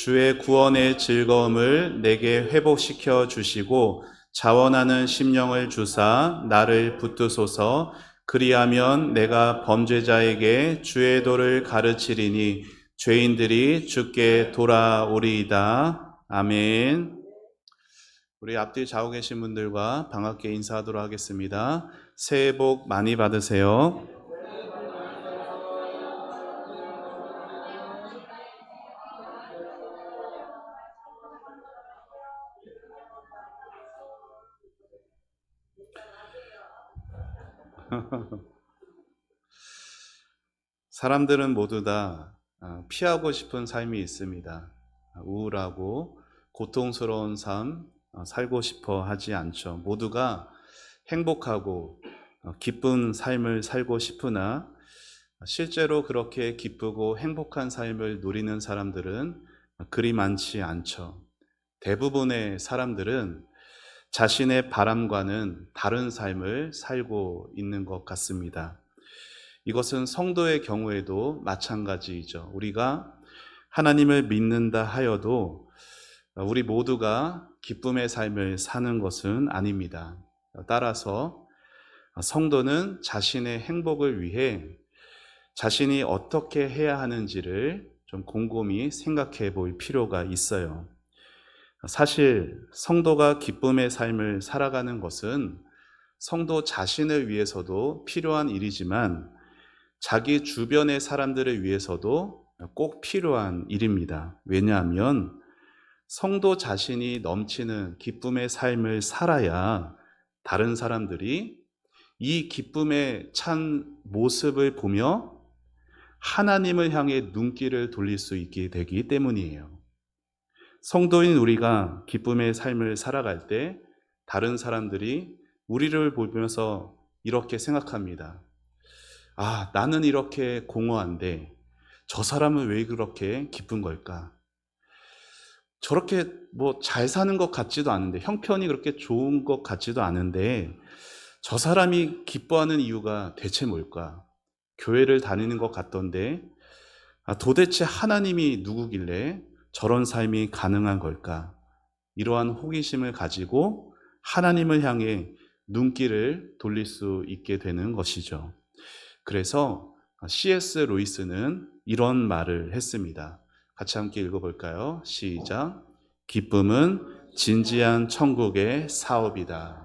주의 구원의 즐거움을 내게 회복시켜 주시고 자원하는 심령을 주사 나를 붙드소서. 그리하면 내가 범죄자에게 주의 도를 가르치리니 죄인들이 주께 돌아오리이다. 아멘. 우리 앞뒤 좌우 계신 분들과 반갑게 인사하도록 하겠습니다. 새해 복 많이 받으세요. 사람들은 모두 다 피하고 싶은 삶이 있습니다. 우울하고 고통스러운 삶 살고 싶어 하지 않죠. 모두가 행복하고 기쁜 삶을 살고 싶으나 실제로 그렇게 기쁘고 행복한 삶을 누리는 사람들은 그리 많지 않죠. 대부분의 사람들은 자신의 바람과는 다른 삶을 살고 있는 것 같습니다. 이것은 성도의 경우에도 마찬가지이죠. 우리가 하나님을 믿는다 하여도 우리 모두가 기쁨의 삶을 사는 것은 아닙니다. 따라서 성도는 자신의 행복을 위해 자신이 어떻게 해야 하는지를 좀 곰곰이 생각해 볼 필요가 있어요. 사실 성도가 기쁨의 삶을 살아가는 것은 성도 자신을 위해서도 필요한 일이지만 자기 주변의 사람들을 위해서도 꼭 필요한 일입니다. 왜냐하면 성도 자신이 넘치는 기쁨의 삶을 살아야 다른 사람들이 이 기쁨에 찬 모습을 보며 하나님을 향해 눈길을 돌릴 수 있게 되기 때문이에요. 성도인 우리가 기쁨의 삶을 살아갈 때 다른 사람들이 우리를 보면서 이렇게 생각합니다. 아, 나는 이렇게 공허한데 저 사람은 왜 그렇게 기쁜 걸까? 저렇게 뭐 잘 사는 것 같지도 않은데, 형편이 그렇게 좋은 것 같지도 않은데 저 사람이 기뻐하는 이유가 대체 뭘까? 교회를 다니는 것 같던데 도대체 하나님이 누구길래 저런 삶이 가능한 걸까? 이러한 호기심을 가지고 하나님을 향해 눈길을 돌릴 수 있게 되는 것이죠. 그래서 C.S. 루이스는 이런 말을 했습니다. 같이 함께 읽어볼까요? 시작. 기쁨은 진지한 천국의 사업이다.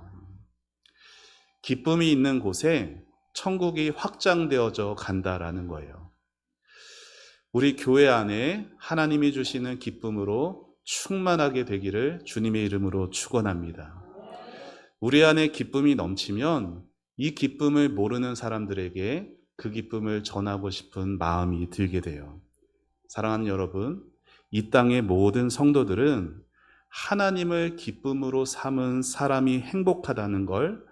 기쁨이 있는 곳에 천국이 확장되어져 간다라는 거예요. 우리 교회 안에 하나님이 주시는 기쁨으로 충만하게 되기를 주님의 이름으로 축원합니다. 우리 안에 기쁨이 넘치면 이 기쁨을 모르는 사람들에게 그 기쁨을 전하고 싶은 마음이 들게 돼요. 사랑하는 여러분, 이 땅의 모든 성도들은 하나님을 기쁨으로 삼은 사람이 행복하다는 걸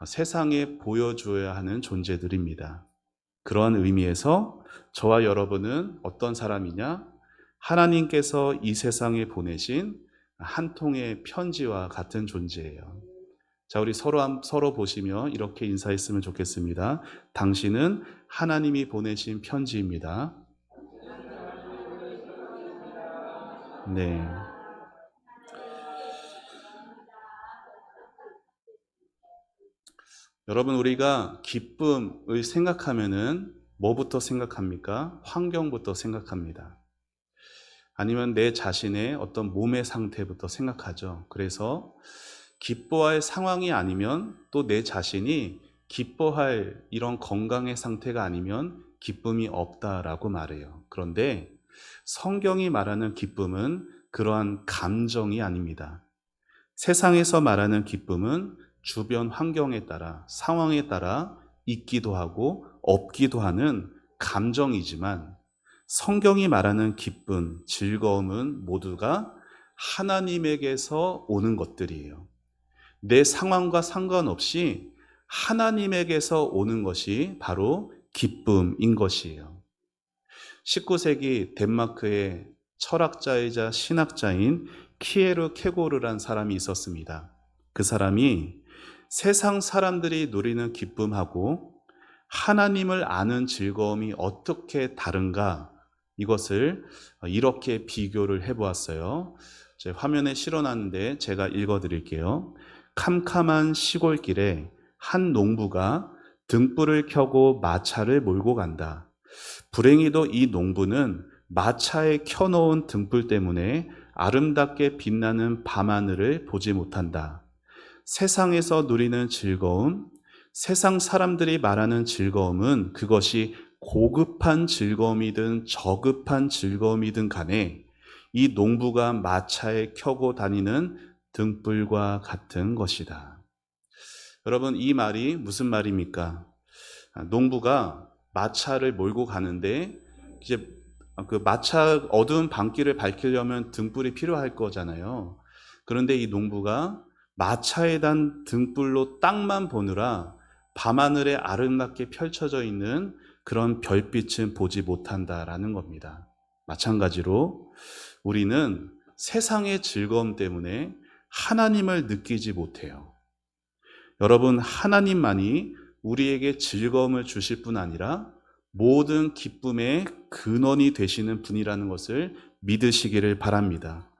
세상에 보여줘야 하는 존재들입니다. 그런 의미에서 저와 여러분은 어떤 사람이냐? 하나님께서 이 세상에 보내신 한 통의 편지와 같은 존재예요. 자, 우리 서로 보시며 이렇게 인사했으면 좋겠습니다. 당신은 하나님이 보내신 편지입니다. 네. 여러분, 우리가 기쁨을 생각하면은 뭐부터 생각합니까? 환경부터 생각합니다. 아니면 내 자신의 어떤 몸의 상태부터 생각하죠. 그래서 기뻐할 상황이 아니면 또 내 자신이 기뻐할 이런 건강의 상태가 아니면 기쁨이 없다라고 말해요. 그런데 성경이 말하는 기쁨은 그러한 감정이 아닙니다. 세상에서 말하는 기쁨은 주변 환경에 따라, 상황에 따라 있기도 하고 없기도 하는 감정이지만 성경이 말하는 기쁨, 즐거움은 모두가 하나님에게서 오는 것들이에요. 내 상황과 상관없이 하나님에게서 오는 것이 바로 기쁨인 것이에요. 19세기 덴마크의 철학자이자 신학자인 키에르 케고르란 사람이 있었습니다. 그 사람이 세상 사람들이 누리는 기쁨하고 하나님을 아는 즐거움이 어떻게 다른가 이것을 이렇게 비교를 해보았어요. 제 화면에 실어놨는데 제가 읽어드릴게요. 캄캄한 시골길에 한 농부가 등불을 켜고 마차를 몰고 간다. 불행히도 이 농부는 마차에 켜놓은 등불 때문에 아름답게 빛나는 밤하늘을 보지 못한다. 세상에서 누리는 즐거움, 세상 사람들이 말하는 즐거움은 그것이 고급한 즐거움이든 저급한 즐거움이든 간에 이 농부가 마차에 켜고 다니는 등불과 같은 것이다. 여러분, 이 말이 무슨 말입니까? 농부가 마차를 몰고 가는데 이제 그 마차 어두운 밤길을 밝히려면 등불이 필요할 거잖아요. 그런데 이 농부가 마차에 단 등불로 땅만 보느라 밤하늘에 아름답게 펼쳐져 있는 그런 별빛은 보지 못한다라는 겁니다. 마찬가지로 우리는 세상의 즐거움 때문에 하나님을 느끼지 못해요. 여러분, 하나님만이 우리에게 즐거움을 주실 뿐 아니라 모든 기쁨의 근원이 되시는 분이라는 것을 믿으시기를 바랍니다.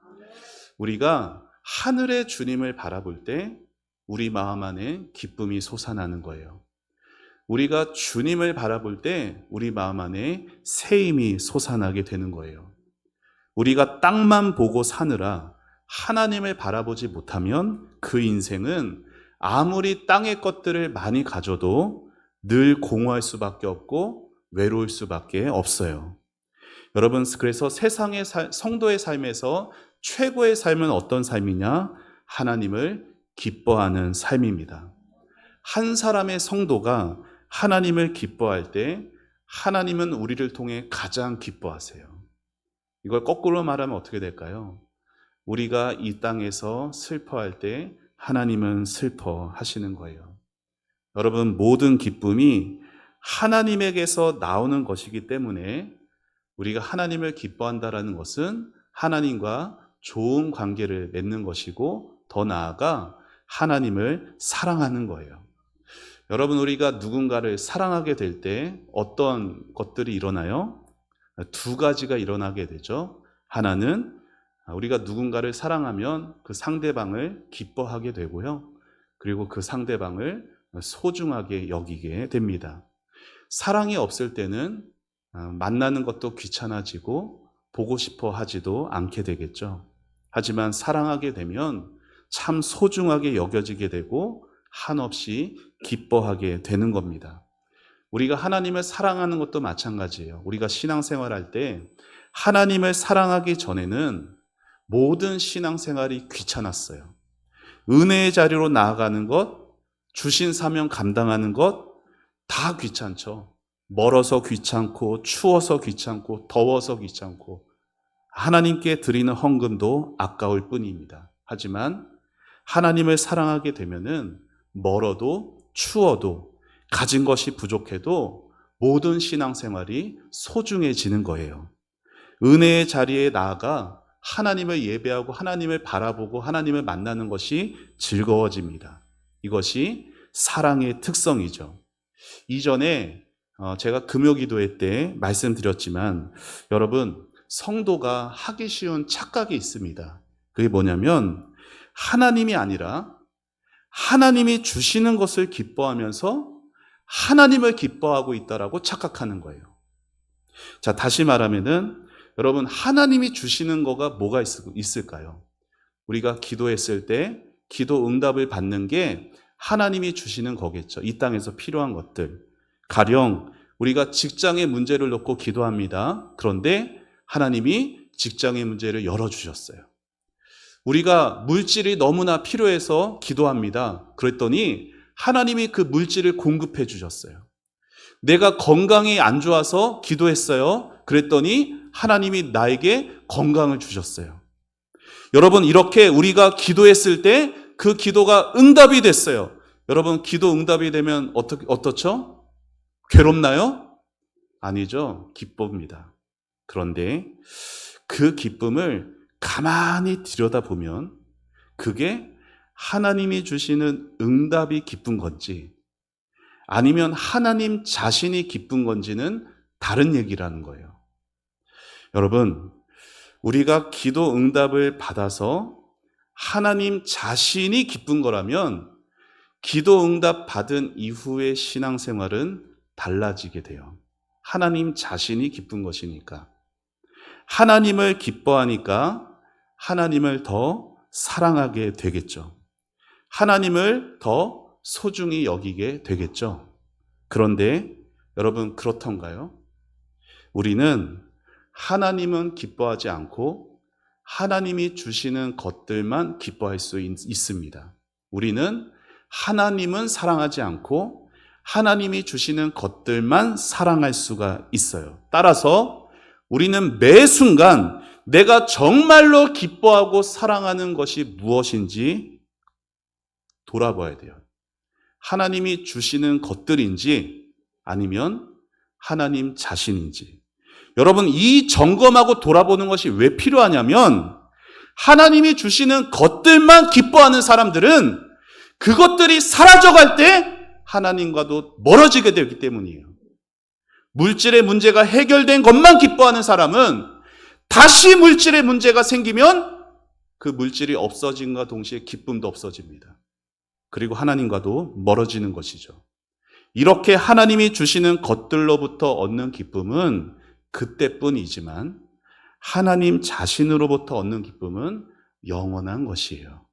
우리가 하늘의 주님을 바라볼 때 우리 마음 안에 기쁨이 솟아나는 거예요. 우리가 주님을 바라볼 때 우리 마음 안에 새 힘이 솟아나게 되는 거예요. 우리가 땅만 보고 사느라 하나님을 바라보지 못하면 그 인생은 아무리 땅의 것들을 많이 가져도 늘 공허할 수밖에 없고 외로울 수밖에 없어요. 여러분, 그래서 세상의 성도의 삶에서 최고의 삶은 어떤 삶이냐? 하나님을 기뻐하는 삶입니다. 한 사람의 성도가 하나님을 기뻐할 때 하나님은 우리를 통해 가장 기뻐하세요. 이걸 거꾸로 말하면 어떻게 될까요? 우리가 이 땅에서 슬퍼할 때 하나님은 슬퍼하시는 거예요. 여러분, 모든 기쁨이 하나님에게서 나오는 것이기 때문에 우리가 하나님을 기뻐한다는 것은 하나님과 좋은 관계를 맺는 것이고 더 나아가 하나님을 사랑하는 거예요. 여러분, 우리가 누군가를 사랑하게 될 때 어떤 것들이 일어나요? 두 가지가 일어나게 되죠. 하나는 우리가 누군가를 사랑하면 그 상대방을 기뻐하게 되고요. 그리고 그 상대방을 소중하게 여기게 됩니다. 사랑이 없을 때는 만나는 것도 귀찮아지고 보고 싶어 하지도 않게 되겠죠. 하지만 사랑하게 되면 참 소중하게 여겨지게 되고 한없이 기뻐하게 되는 겁니다. 우리가 하나님을 사랑하는 것도 마찬가지예요. 우리가 신앙생활할 때 하나님을 사랑하기 전에는 모든 신앙생활이 귀찮았어요. 은혜의 자리로 나아가는 것, 주신 사명 감당하는 것 다 귀찮죠. 멀어서 귀찮고 추워서 귀찮고 더워서 귀찮고 하나님께 드리는 헌금도 아까울 뿐입니다. 하지만 하나님을 사랑하게 되면은 멀어도 추워도 가진 것이 부족해도 모든 신앙생활이 소중해지는 거예요. 은혜의 자리에 나아가 하나님을 예배하고 하나님을 바라보고 하나님을 만나는 것이 즐거워집니다. 이것이 사랑의 특성이죠. 이전에 제가 금요기도회 때 말씀드렸지만 여러분, 성도가 하기 쉬운 착각이 있습니다. 그게 뭐냐면 하나님이 아니라 하나님이 주시는 것을 기뻐하면서 하나님을 기뻐하고 있다라고 착각하는 거예요. 자, 다시 말하면은 여러분, 하나님이 주시는 거가 뭐가 있을까요? 우리가 기도했을 때 기도 응답을 받는 게 하나님이 주시는 거겠죠. 이 땅에서 필요한 것들. 가령 우리가 직장의 문제를 놓고 기도합니다. 그런데 하나님이 직장의 문제를 열어주셨어요. 우리가 물질이 너무나 필요해서 기도합니다. 그랬더니 하나님이 그 물질을 공급해 주셨어요. 내가 건강이 안 좋아서 기도했어요. 그랬더니 하나님이 나에게 건강을 주셨어요. 여러분, 이렇게 우리가 기도했을 때 그 기도가 응답이 됐어요. 여러분, 기도 응답이 되면 어떻죠? 괴롭나요? 아니죠. 기쁩니다. 그런데 그 기쁨을 가만히 들여다보면 그게 하나님이 주시는 응답이 기쁜 건지 아니면 하나님 자신이 기쁜 건지는 다른 얘기라는 거예요. 여러분, 우리가 기도 응답을 받아서 하나님 자신이 기쁜 거라면 기도 응답 받은 이후의 신앙생활은 달라지게 돼요. 하나님 자신이 기쁜 것이니까. 하나님을 기뻐하니까 하나님을 더 사랑하게 되겠죠. 하나님을 더 소중히 여기게 되겠죠. 그런데 여러분, 그렇던가요? 우리는 하나님은 기뻐하지 않고 하나님이 주시는 것들만 기뻐할 수 있습니다. 우리는 하나님은 사랑하지 않고 하나님이 주시는 것들만 사랑할 수가 있어요. 따라서 우리는 매 순간 내가 정말로 기뻐하고 사랑하는 것이 무엇인지 돌아봐야 돼요. 하나님이 주시는 것들인지 아니면 하나님 자신인지. 여러분, 이 점검하고 돌아보는 것이 왜 필요하냐면 하나님이 주시는 것들만 기뻐하는 사람들은 그것들이 사라져갈 때 하나님과도 멀어지게 되기 때문이에요. 물질의 문제가 해결된 것만 기뻐하는 사람은 다시 물질의 문제가 생기면 그 물질이 없어진과 동시에 기쁨도 없어집니다. 그리고 하나님과도 멀어지는 것이죠. 이렇게 하나님이 주시는 것들로부터 얻는 기쁨은 그때뿐이지만 하나님 자신으로부터 얻는 기쁨은 영원한 것이에요.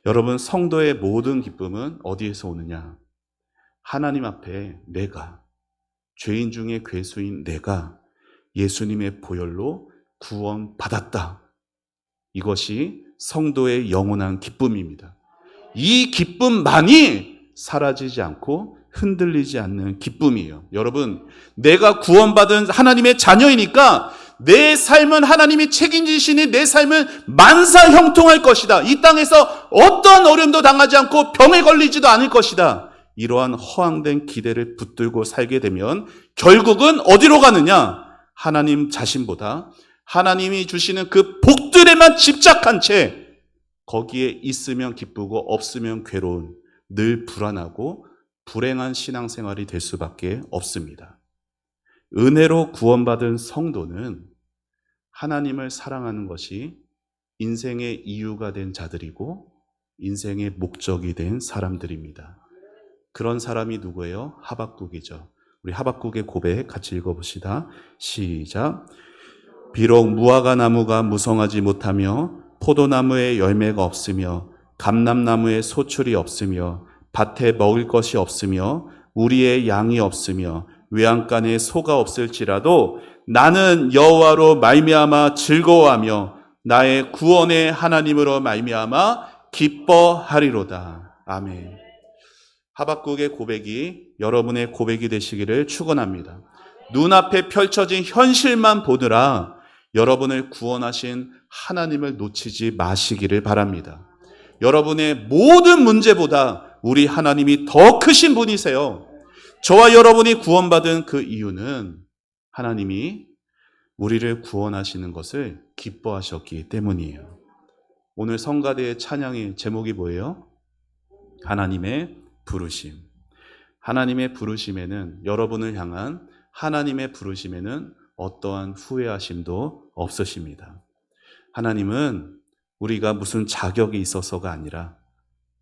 여러분, 성도의 모든 기쁨은 어디에서 오느냐? 하나님 앞에 내가, 죄인 중에 괴수인 내가 예수님의 보혈로 구원받았다. 이것이 성도의 영원한 기쁨입니다. 이 기쁨만이 사라지지 않고 흔들리지 않는 기쁨이에요. 여러분, 내가 구원받은 하나님의 자녀이니까 내 삶은 하나님이 책임지시니 내 삶은 만사 형통할 것이다. 이 땅에서 어떤 어려움도 당하지 않고 병에 걸리지도 않을 것이다. 이러한 허황된 기대를 붙들고 살게 되면 결국은 어디로 가느냐? 하나님 자신보다 하나님이 주시는 그 복들에만 집착한 채 거기에 있으면 기쁘고 없으면 괴로운, 늘 불안하고 불행한 신앙생활이 될 수밖에 없습니다. 은혜로 구원받은 성도는 하나님을 사랑하는 것이 인생의 이유가 된 자들이고 인생의 목적이 된 사람들입니다. 그런 사람이 누구예요? 하박국이죠. 우리 하박국의 고백 같이 읽어봅시다. 시작. 비록 무화과 나무가 무성하지 못하며 포도나무에 열매가 없으며 감람나무에 소출이 없으며 밭에 먹을 것이 없으며 우리의 양이 없으며 외양간에 소가 없을지라도 나는 여호와로 말미암아 즐거워하며 나의 구원의 하나님으로 말미암아 기뻐하리로다. 아멘. 하박국의 고백이 여러분의 고백이 되시기를 축원합니다. 눈앞에 펼쳐진 현실만 보느라 여러분을 구원하신 하나님을 놓치지 마시기를 바랍니다. 여러분의 모든 문제보다 우리 하나님이 더 크신 분이세요. 저와 여러분이 구원받은 그 이유는 하나님이 우리를 구원하시는 것을 기뻐하셨기 때문이에요. 오늘 성가대의 찬양의 제목이 뭐예요? 하나님의 부르심. 하나님의 부르심에는, 여러분을 향한 하나님의 부르심에는 어떠한 후회하심도 없으십니다. 하나님은 우리가 무슨 자격이 있어서가 아니라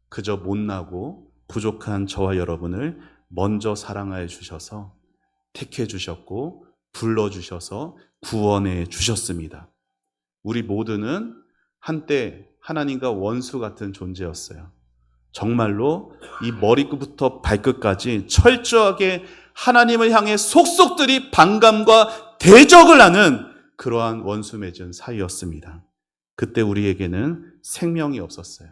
그저 못나고 부족한 저와 여러분을 먼저 사랑하여 주셔서 택해 주셨고 불러주셔서 구원해 주셨습니다. 우리 모두는 한때 하나님과 원수 같은 존재였어요. 정말로 이 머리끝부터 발끝까지 철저하게 하나님을 향해 속속들이 반감과 대적을 하는 그러한 원수 맺은 사이였습니다. 그때 우리에게는 생명이 없었어요.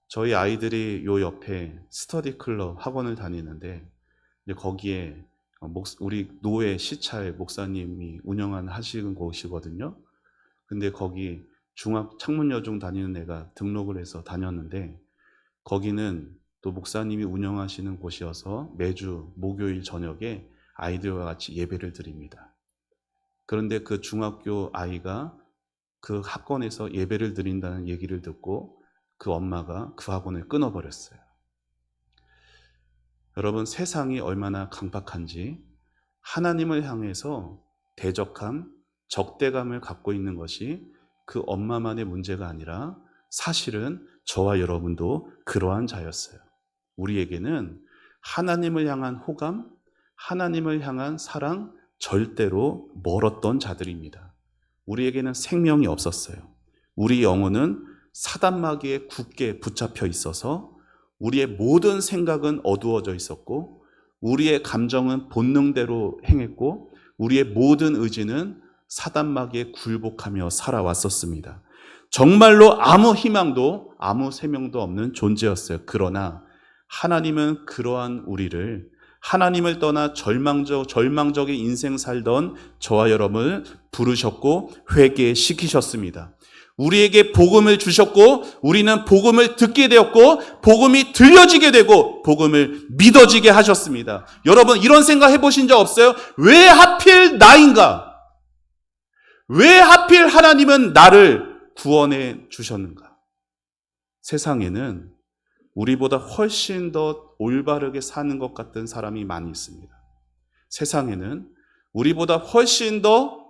저희 아이들이 요 옆에 스터디 클럽 학원을 다니는데 거기에 우리 노회 시찰 목사님이 하시는 곳이거든요. 근데 거기 창문여중 다니는 애가 등록을 해서 다녔는데 거기는 또 목사님이 운영하시는 곳이어서 매주 목요일 저녁에 아이들과 같이 예배를 드립니다. 그런데 그 중학교 아이가 그 학원에서 예배를 드린다는 얘기를 듣고 그 엄마가 그 학원을 끊어버렸어요. 여러분, 세상이 얼마나 강박한지 하나님을 향해서 대적함, 적대감을 갖고 있는 것이 그 엄마만의 문제가 아니라 사실은 저와 여러분도 그러한 자였어요. 우리에게는 하나님을 향한 호감, 하나님을 향한 사랑 절대로 멀었던 자들입니다. 우리에게는 생명이 없었어요. 우리 영혼은 사단마귀에 굳게 붙잡혀 있어서 우리의 모든 생각은 어두워져 있었고 우리의 감정은 본능대로 행했고 우리의 모든 의지는 사단마귀에 굴복하며 살아왔었습니다. 정말로 아무 희망도 아무 생명도 없는 존재였어요. 그러나 하나님은 그러한 우리를 하나님을 떠나 절망적인 인생 살던 저와 여러분을 부르셨고 회개시키셨습니다. 우리에게 복음을 주셨고 우리는 복음을 듣게 되었고 복음이 들려지게 되고 복음을 믿어지게 하셨습니다. 여러분 이런 생각 해보신 적 없어요? 왜 하필 나인가? 왜 하필 하나님은 나를 구원해 주셨는가? 세상에는 우리보다 훨씬 더 올바르게 사는 것 같은 사람이 많이 있습니다. 세상에는 우리보다 훨씬 더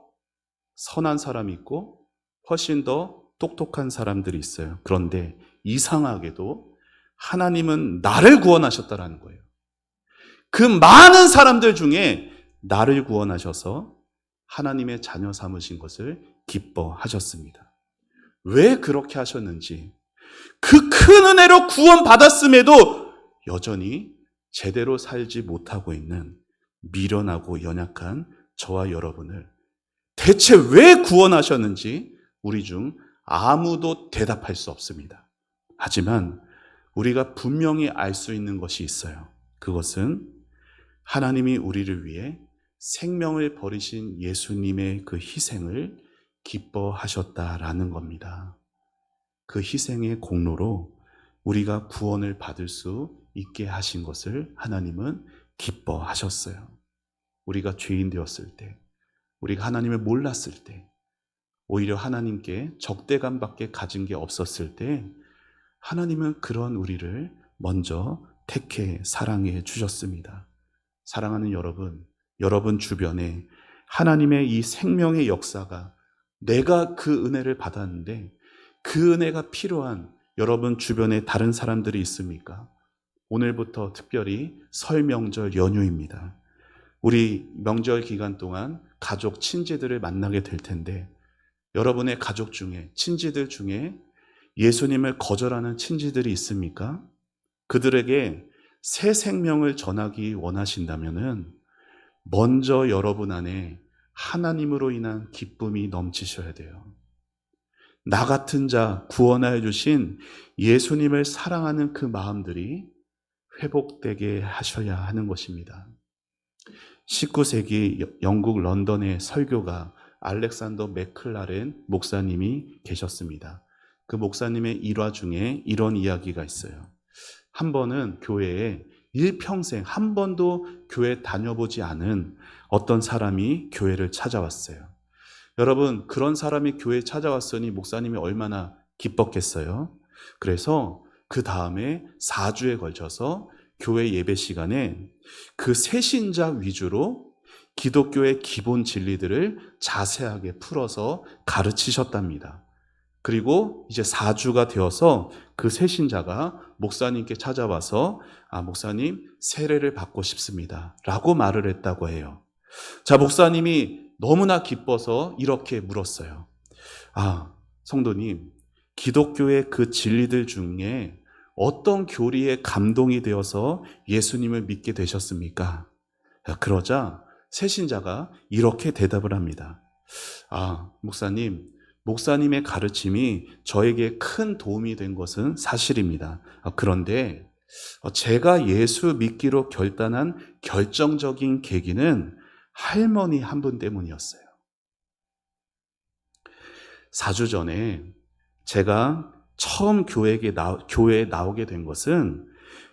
선한 사람이 있고 훨씬 더 똑똑한 사람들이 있어요. 그런데 이상하게도 하나님은 나를 구원하셨다라는 거예요. 그 많은 사람들 중에 나를 구원하셔서 하나님의 자녀 삼으신 것을 기뻐하셨습니다. 왜 그렇게 하셨는지, 그 큰 은혜로 구원받았음에도 여전히 제대로 살지 못하고 있는 미련하고 연약한 저와 여러분을 대체 왜 구원하셨는지 우리 중 아무도 대답할 수 없습니다. 하지만 우리가 분명히 알 수 있는 것이 있어요. 그것은 하나님이 우리를 위해 생명을 버리신 예수님의 그 희생을 기뻐하셨다라는 겁니다. 그 희생의 공로로 우리가 구원을 받을 수 있게 하신 것을 하나님은 기뻐하셨어요. 우리가 죄인 되었을 때, 우리가 하나님을 몰랐을 때, 오히려 하나님께 적대감밖에 가진 게 없었을 때 하나님은 그런 우리를 먼저 택해 사랑해 주셨습니다. 사랑하는 여러분, 여러분 주변에 하나님의 이 생명의 역사가 내가 그 은혜를 받았는데 그 은혜가 필요한 여러분 주변에 다른 사람들이 있습니까? 오늘부터 특별히 설 명절 연휴입니다. 우리 명절 기간 동안 가족, 친지들을 만나게 될 텐데 여러분의 가족 중에, 친지들 중에 예수님을 거절하는 친지들이 있습니까? 그들에게 새 생명을 전하기 원하신다면은 먼저 여러분 안에 하나님으로 인한 기쁨이 넘치셔야 돼요. 나 같은 자 구원하여 주신 예수님을 사랑하는 그 마음들이 회복되게 하셔야 하는 것입니다. 19세기 영국 런던의 설교가 알렉산더 맥클라렌 목사님이 계셨습니다. 그 목사님의 일화 중에 이런 이야기가 있어요. 한 번은 교회에 일평생 한 번도 교회 다녀보지 않은 어떤 사람이 교회를 찾아왔어요. 여러분, 그런 사람이 교회에 찾아왔으니 목사님이 얼마나 기뻤겠어요? 그래서 그 다음에 4주에 걸쳐서 교회 예배 시간에 그 새신자 위주로 기독교의 기본 진리들을 자세하게 풀어서 가르치셨답니다. 그리고 이제 4주가 되어서 그 새신자가 목사님께 찾아와서 목사님 세례를 받고 싶습니다 라고 말을 했다고 해요. 자, 목사님이 너무나 기뻐서 이렇게 물었어요. 성도님, 기독교의 그 진리들 중에 어떤 교리에 감동이 되어서 예수님을 믿게 되셨습니까? 그러자 새신자가 이렇게 대답을 합니다. 목사님의 가르침이 저에게 큰 도움이 된 것은 사실입니다. 그런데 제가 예수 믿기로 결단한 결정적인 계기는 할머니 한 분 때문이었어요. 4주 전에 제가 처음 교회에 나오게 된 것은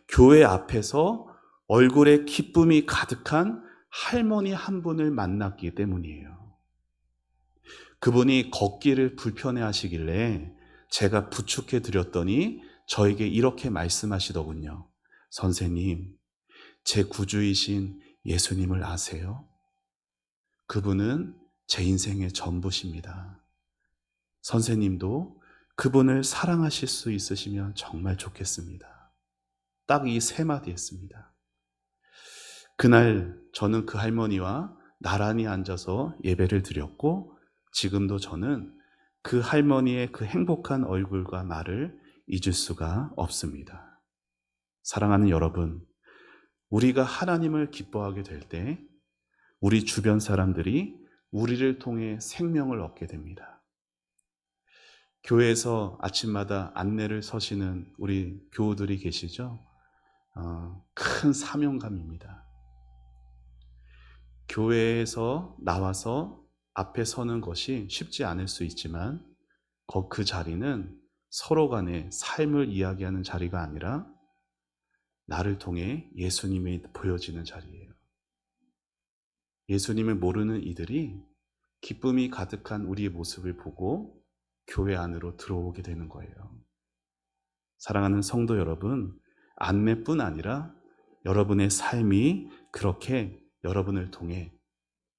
교회 앞에서 얼굴에 기쁨이 가득한 할머니 한 분을 만났기 때문이에요. 그분이 걷기를 불편해 하시길래 제가 부축해 드렸더니 저에게 이렇게 말씀하시더군요. 선생님, 제 구주이신 예수님을 아세요? 그분은 제 인생의 전부십니다. 선생님도 그분을 사랑하실 수 있으시면 정말 좋겠습니다. 딱 이 세 마디 했습니다. 그날 저는 그 할머니와 나란히 앉아서 예배를 드렸고, 지금도 저는 그 할머니의 그 행복한 얼굴과 말을 잊을 수가 없습니다. 사랑하는 여러분, 우리가 하나님을 기뻐하게 될 때 우리 주변 사람들이 우리를 통해 생명을 얻게 됩니다. 교회에서 아침마다 안내를 서시는 우리 교우들이 계시죠? 큰 사명감입니다. 교회에서 나와서 앞에 서는 것이 쉽지 않을 수 있지만 그 자리는 서로 간의 삶을 이야기하는 자리가 아니라 나를 통해 예수님이 보여지는 자리예요. 예수님을 모르는 이들이 기쁨이 가득한 우리의 모습을 보고 교회 안으로 들어오게 되는 거예요. 사랑하는 성도 여러분, 안내뿐 아니라 여러분의 삶이 그렇게 여러분을 통해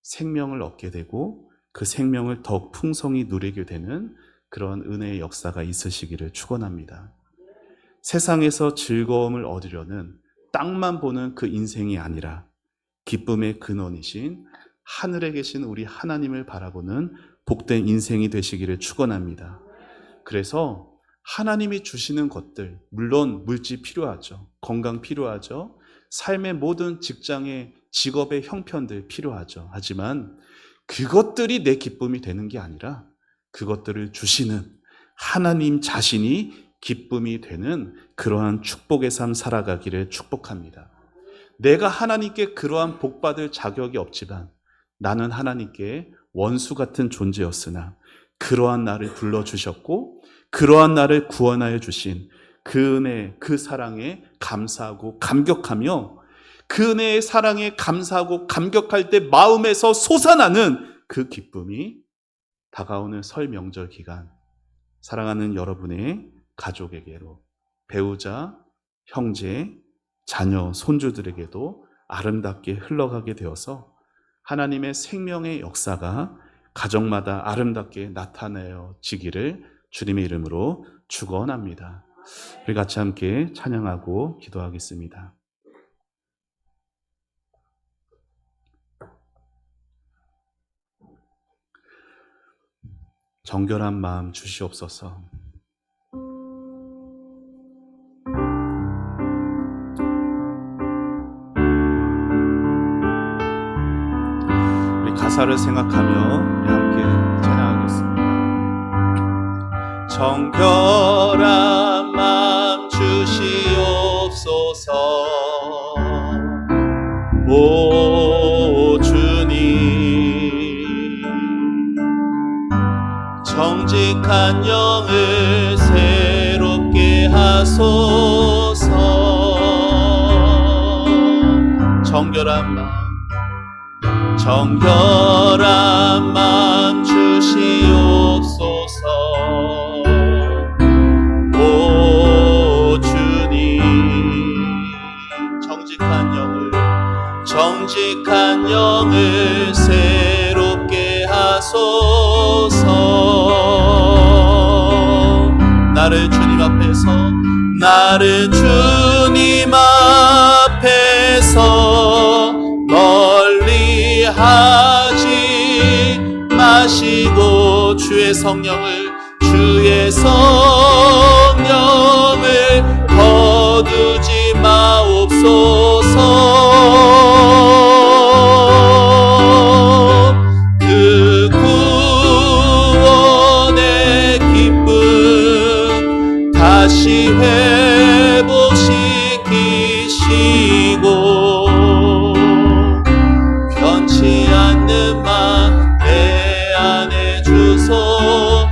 생명을 얻게 되고 그 생명을 더욱 풍성히 누리게 되는 그런 은혜의 역사가 있으시기를 축원합니다. 세상에서 즐거움을 얻으려는 땅만 보는 그 인생이 아니라 기쁨의 근원이신 하늘에 계신 우리 하나님을 바라보는 복된 인생이 되시기를 축원합니다. 그래서 하나님이 주시는 것들, 물론 물질 필요하죠. 건강 필요하죠. 삶의 모든 직장의 직업의 형편들 필요하죠. 하지만 그것들이 내 기쁨이 되는 게 아니라 그것들을 주시는 하나님 자신이 기쁨이 되는 그러한 축복의 삶 살아가기를 축복합니다. 내가 하나님께 그러한 복받을 자격이 없지만 나는 하나님께 원수 같은 존재였으나 그러한 나를 불러주셨고 그러한 나를 구원하여 주신 그 은혜, 그 사랑에 감사하고 감격하며 그 은혜의 사랑에 감사하고 감격할 때 마음에서 솟아나는 그 기쁨이 다가오는 설 명절 기간 사랑하는 여러분의 가족에게로 배우자, 형제, 자녀, 손주들에게도 아름답게 흘러가게 되어서 하나님의 생명의 역사가 가정마다 아름답게 나타내어지기를 주님의 이름으로 축원합니다. 우리 같이 함께 찬양하고 기도하겠습니다. 정결한 마음 주시옵소서. 우리 가사를 생각하며 우리 함께 찬양하겠습니다. 정결한 마음 주시옵소서. 오 주님, 정직한 영을 새롭게 하소서. 정결한 마음 주시옵소서. 오 주님, 정직한 영을 새롭게 하소서. 나를 주님 앞에서 멀리 하지 마시고 주의 성령을 거두지 마옵소서. 그 구원의 기쁨 다시 회복시키시고 변치 않는 맘 내 안에 주소서.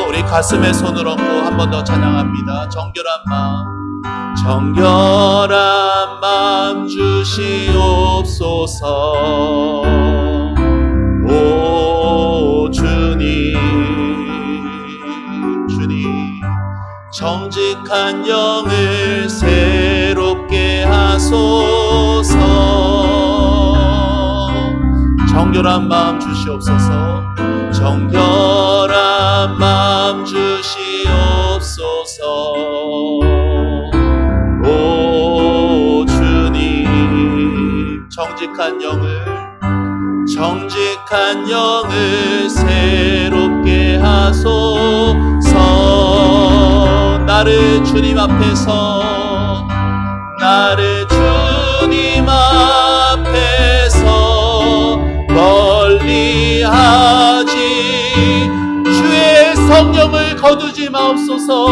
우리 가슴에 손을 얹고 한 번 더 찬양합니다. 정결한 마음 주시옵소서. 오 주님, 정직한 영을 새롭게 하소서. 정결한 마음 주시옵소서. 정결한 마음 주시옵소서. 오 주님, 정직한 영을 새롭게 하소서. 나를 주님 앞에서 멀리하지 주의 성령을 거두지 마옵소서.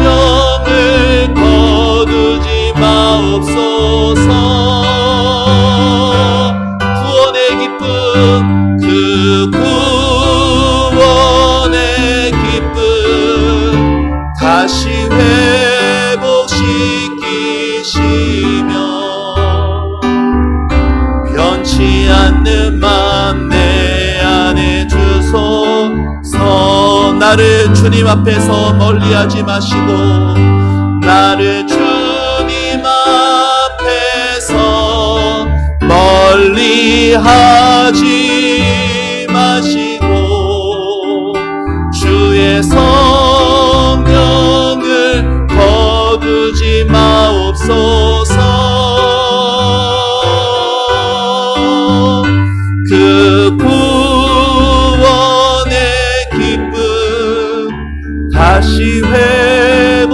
영을 거두지 마옵소서. 구원의 기쁨, 그 구원의 기쁨 다시 회복시키시며 변치 않는 맘 내 안에 주소서. 나를 주님 앞에서 멀리하지 마시고, 나를 주님 앞에서 멀리하지 마시고 주의 성령을 거두지 마옵소서. 그 구원의 기쁨 다시 회복시키시며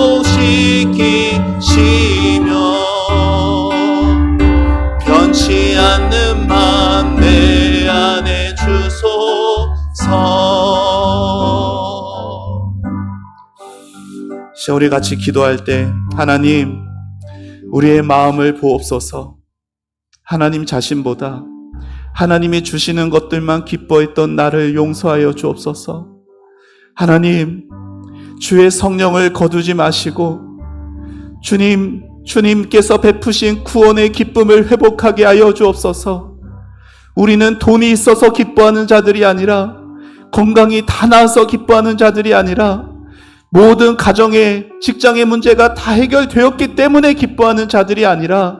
변치 않는 맘 내 안에 주소서. 우리 같이 기도할 때 하나님, 우리의 마음을 보옵소서. 하나님 자신보다 하나님이 주시는 것들만 기뻐했던 나를 용서하여 주옵소서. 하나님, 주의 성령을 거두지 마시고 주님께서 베푸신 구원의 기쁨을 회복하게 하여 주옵소서. 우리는 돈이 있어서 기뻐하는 자들이 아니라, 건강이 다 나아서 기뻐하는 자들이 아니라, 모든 가정의, 직장의 문제가 다 해결되었기 때문에 기뻐하는 자들이 아니라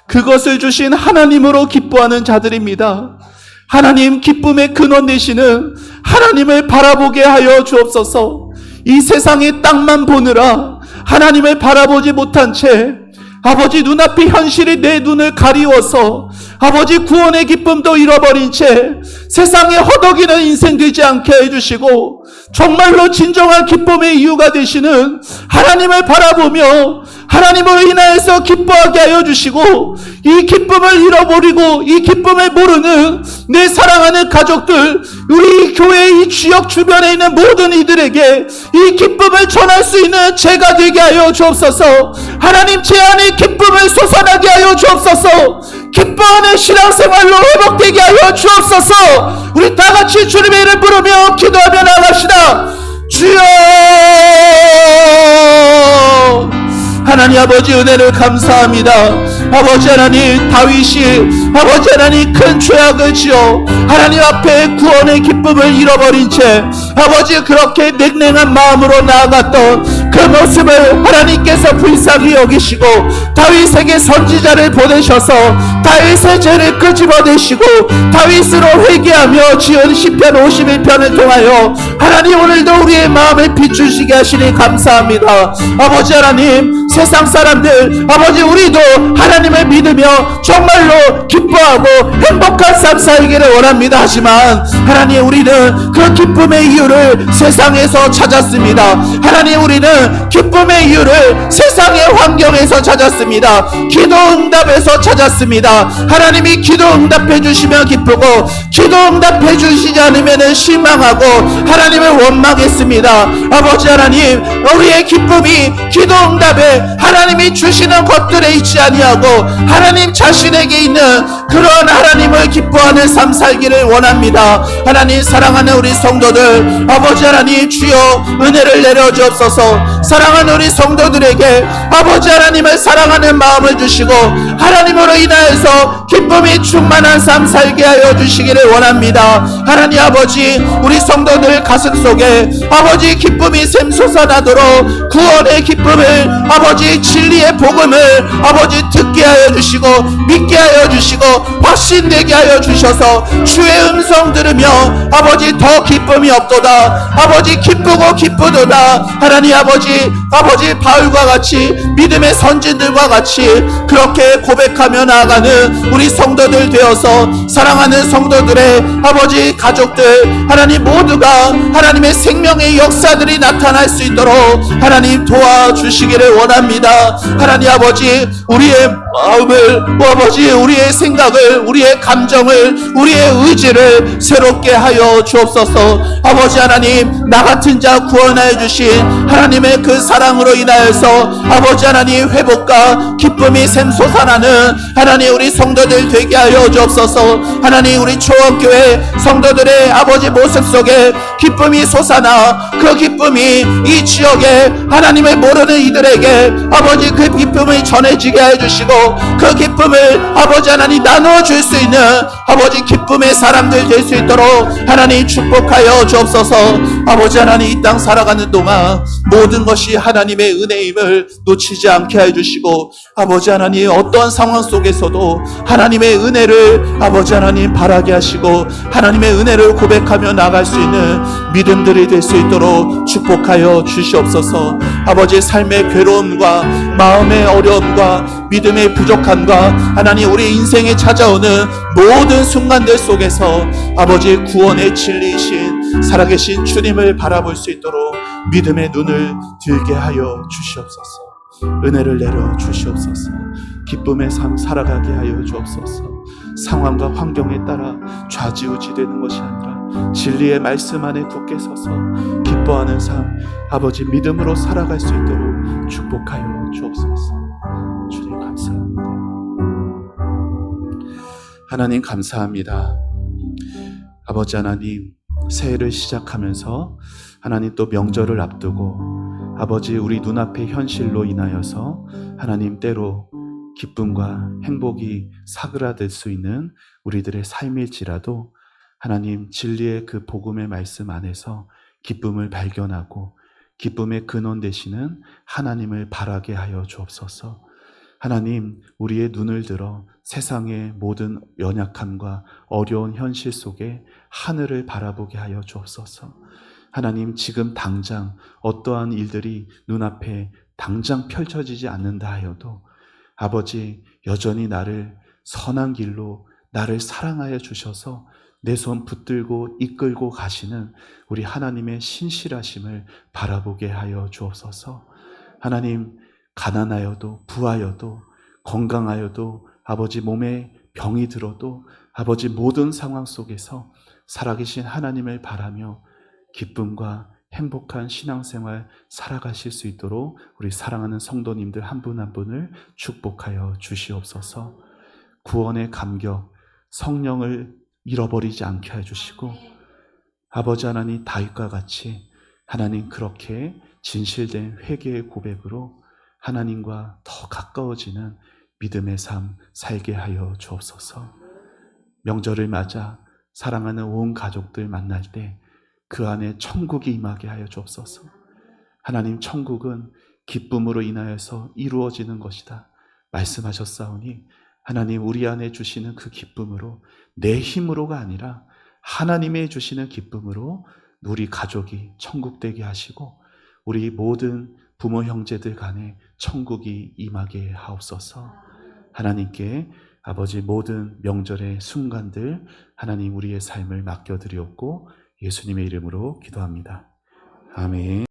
그것을 주신 하나님으로 기뻐하는 자들입니다. 하나님, 기쁨의 근원 되시는 하나님을 바라보게 하여 주옵소서. 이 세상의 땅만 보느라 하나님을 바라보지 못한 채 아버지 눈앞의 현실이 내 눈을 가리워서 아버지 구원의 기쁨도 잃어버린 채 세상에 허덕이는 인생 되지 않게 해주시고, 정말로 진정한 기쁨의 이유가 되시는 하나님을 바라보며 하나님으로 인하여서 기뻐하게 하여 주시고, 이 기쁨을 잃어버리고 이 기쁨을 모르는 내 사랑하는 가족들, 우리 교회 이 지역 주변에 있는 모든 이들에게 이 기쁨을 전할 수 있는 제가 되게 하여 주옵소서. 하나님, 제 안에 기쁨을 솟아나게 하여 주옵소서. 기뻐하는 신앙생활로 회복되게 하여 주옵소서. 우리 다같이 주님의 이름 부르며 기도하며 나갑시다. 주여, 하나님 아버지 은혜를 감사합니다. 아버지 하나님, 다윗이 아버지 하나님 큰 죄악을 지어 하나님 앞에 구원의 기쁨을 잃어버린 채 아버지 그렇게 냉랭한 마음으로 나아갔던 그 모습을 하나님께서 불쌍히 여기시고 다윗에게 선지자를 보내셔서 다윗의 죄를 끄집어내시고 다윗으로 회개하며 지은 시편 51편을 통하여 하나님 오늘도 우리의 마음을 비추시게 하시니 감사합니다. 아버지 하나님, 세상 사람들 아버지 우리도 하나님을 믿으며 정말로 기뻐하고 행복한 삶 살기를 원합니다. 하지만 하나님, 우리는 그 기쁨의 이유를 세상에서 찾았습니다. 하나님, 우리는 기쁨의 이유를 세상의 환경에서 찾았습니다. 기도 응답에서 찾았습니다. 하나님이 기도 응답해 주시면 기쁘고 기도 응답해 주시지 않으면 실망하고 하나님을 원망했습니다. 아버지 하나님, 우리의 기쁨이 기도 응답에 하나님이 주시는 것들에 있지 아니하고 하나님 자신에게 있는 그런 하나님을 기뻐하는 삶 살기를 원합니다. 하나님, 사랑하는 우리 성도들 아버지 하나님, 주여 은혜를 내려주옵소서. 사랑하는 우리 성도들에게 아버지 하나님을 사랑하는 마음을 주시고 하나님으로 인하여서 기쁨이 충만한 삶 살게 하여 주시기를 원합니다. 하나님 아버지, 우리 성도들 가슴 속에 아버지 기쁨이 샘솟아나도록 구원의 기쁨을 아버지 진리의 복음을 아버지 듣게 하여 주시고 믿게 하여 주시고 확신되게 하여 주셔서 주의 음성 들으며 아버지 더 기쁨이 없도다. 아버지 기쁘고 기쁘도다. 하나님 아버지 바울과 같이 믿음의 선진들과 같이 그렇게 고백하며 나아가는 우리 성도들 되어서 사랑하는 성도들의 아버지 가족들 하나님 모두가 하나님의 생명의 역사들이 나타날 수 있도록 하나님 도와주시기를 원합니다. 하나님 아버지 우리의 마음을 아버지 우리의 생각을 우리의 감정을 우리의 의지를 새롭게 하여 주옵소서. 아버지 하나님 나 같은 자 구원하여 주신 하나님의 그 사랑으로 인하여서 아버지 하나님 회복과 기쁨이 샘솟아나는 하나님 우리 성도들 되게 하여 주옵소서. 하나님 우리 초원교회 성도들의 아버지 모습 속에 기쁨이 솟아나 그 기쁨이 이 지역에 하나님을 모르는 이들에게 아버지 그 기쁨을 전해지게 하여 주시고 그 기쁨을 아버지 하나님 나눠줄 수 있는 아버지 기쁨의 사람들 될 수 있도록 하나님 축복하여 주옵소서. 아버지 하나님 이 땅 살아가는 동안 모든 것이 하나님의 은혜임을 놓치지 않게 해주시고 아버지 하나님 어떠한 상황 속에서도 하나님의 은혜를 아버지 하나님 바라게 하시고 하나님의 은혜를 고백하며 나갈 수 있는 믿음들이 될 수 있도록 축복하여 주시옵소서. 아버지 삶의 괴로움과 마음의 어려움과 믿음의 부족함과 하나님 우리 인생에 찾아오는 모든 순간들 속에서 아버지 구원의 진리이신 살아계신 주님을 바라볼 수 있도록 믿음의 눈을 들게 하여 주시옵소서. 은혜를 내려 주시옵소서. 기쁨의 삶 살아가게 하여 주옵소서. 상황과 환경에 따라 좌지우지 되는 것이 아니라 진리의 말씀 안에 굳게 서서 기뻐하는 삶 아버지 믿음으로 살아갈 수 있도록 축복하여 주옵소서. 주님 감사합니다. 하나님 감사합니다. 아버지 하나님 새해를 시작하면서 하나님 또 명절을 앞두고 아버지 우리 눈앞의 현실로 인하여서 하나님 때로 기쁨과 행복이 사그라들 수 있는 우리들의 삶일지라도 하나님 진리의 그 복음의 말씀 안에서 기쁨을 발견하고 기쁨의 근원 되시는 하나님을 바라게 하여 주옵소서. 하나님 우리의 눈을 들어 세상의 모든 연약함과 어려운 현실 속에 하늘을 바라보게 하여 주옵소서. 하나님 지금 당장 어떠한 일들이 눈앞에 당장 펼쳐지지 않는다 하여도 아버지 여전히 나를 선한 길로 나를 사랑하여 주셔서 내 손 붙들고 이끌고 가시는 우리 하나님의 신실하심을 바라보게 하여 주옵소서. 하나님 가난하여도 부하여도 건강하여도 아버지 몸에 병이 들어도 아버지 모든 상황 속에서 살아계신 하나님을 바라며 기쁨과 행복한 신앙생활 살아가실 수 있도록 우리 사랑하는 성도님들 한 분 한 분을 축복하여 주시옵소서. 구원의 감격, 성령을 잃어버리지 않게 해주시고 아버지 하나님 다윗과 같이 하나님 그렇게 진실된 회개의 고백으로 하나님과 더 가까워지는 믿음의 삶 살게 하여 주옵소서. 명절을 맞아 사랑하는 온 가족들 만날 때 그 안에 천국이 임하게 하여 주옵소서. 하나님 천국은 기쁨으로 인하여서 이루어지는 것이다 말씀하셨사오니 하나님 우리 안에 주시는 그 기쁨으로 내 힘으로가 아니라 하나님의 주시는 기쁨으로 우리 가족이 천국 되게 하시고 우리 모든 부모 형제들 간에 천국이 임하게 하옵소서. 하나님께 아버지 모든 명절의 순간들 하나님 우리의 삶을 맡겨드리옵고 예수님의 이름으로 기도합니다. 아멘.